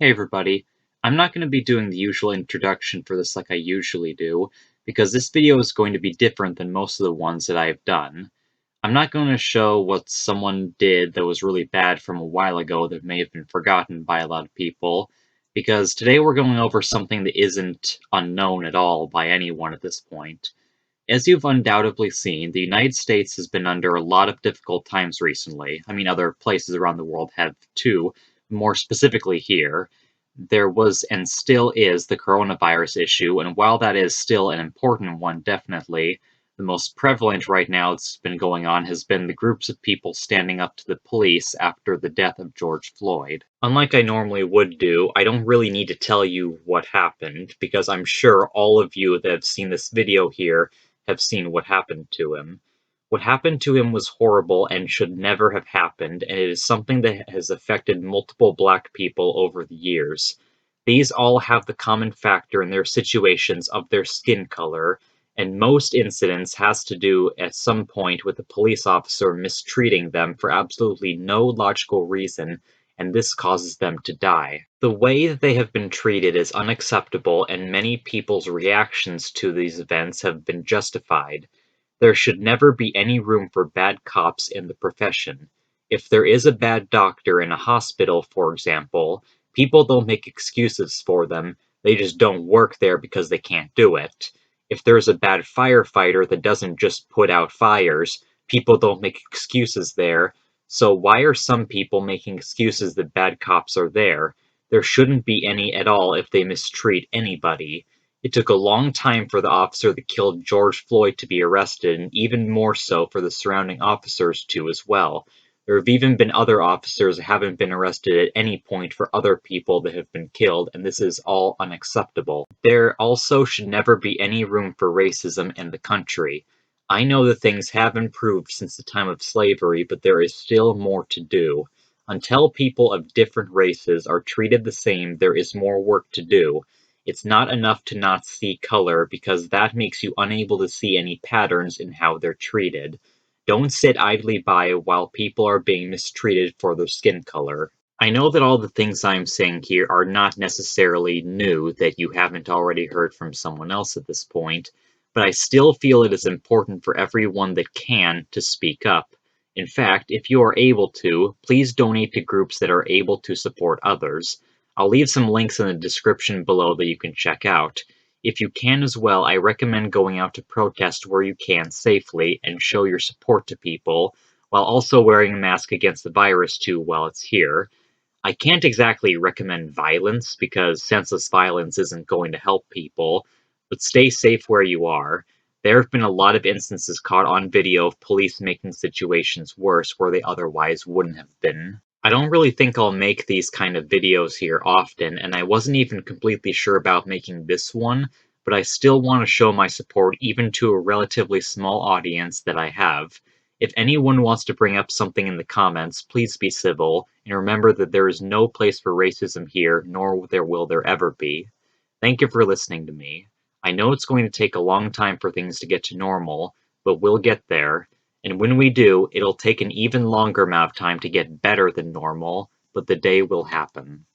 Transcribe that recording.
Hey everybody, I'm not going to be doing the usual introduction for this like I usually do, because this video is going to be different than most of the ones that I've done. I'm not going to show what someone did that was really bad from a while ago that may have been forgotten by a lot of people, because today we're going over something that isn't unknown at all by anyone at this point. As you've undoubtedly seen, the United States has been under a lot of difficult times recently. I mean, other places around the world have too, more specifically here. There was and still is the coronavirus issue, and while that is still an important one, definitely, the most prevalent right now that's been going on has been the groups of people standing up to the police after the death of George Floyd. Unlike I normally would do, I don't really need to tell you what happened, because I'm sure all of you that have seen this video here have seen what happened to him. What happened to him was horrible and should never have happened, and it is something that has affected multiple black people over the years. These all have the common factor in their situations of their skin color, and most incidents has to do at some point with a police officer mistreating them for absolutely no logical reason, and this causes them to die. The way that they have been treated is unacceptable, and many people's reactions to these events have been justified. There should never be any room for bad cops in the profession. If there is a bad doctor in a hospital, for example, people don't make excuses for them, they just don't work there because they can't do it. If there's a bad firefighter that doesn't just put out fires, people don't make excuses there. So why are some people making excuses that bad cops are there? There shouldn't be any at all if they mistreat anybody. It took a long time for the officer that killed George Floyd to be arrested, and even more so for the surrounding officers too as well. There have even been other officers that haven't been arrested at any point for other people that have been killed, and this is all unacceptable. There also should never be any room for racism in the country. I know that things have improved since the time of slavery, but there is still more to do. Until people of different races are treated the same, there is more work to do. It's not enough to not see color, because that makes you unable to see any patterns in how they're treated. Don't sit idly by while people are being mistreated for their skin color. I know that all the things I'm saying here are not necessarily new, that you haven't already heard from someone else at this point, but I still feel it is important for everyone that can to speak up. In fact, if you are able to, please donate to groups that are able to support others. I'll leave some links in the description below that you can check out. If you can as well, I recommend going out to protest where you can safely and show your support to people, while also wearing a mask against the virus too while it's here. I can't exactly recommend violence, because senseless violence isn't going to help people, but stay safe where you are. There have been a lot of instances caught on video of police making situations worse where they otherwise wouldn't have been. I don't really think I'll make these kind of videos here often, and I wasn't even completely sure about making this one, but I still want to show my support even to a relatively small audience that I have. If anyone wants to bring up something in the comments, please be civil, and remember that there is no place for racism here, nor will there ever be. Thank you for listening to me. I know it's going to take a long time for things to get to normal, but we'll get there. And when we do, it'll take an even longer amount of time to get better than normal, but the day will happen.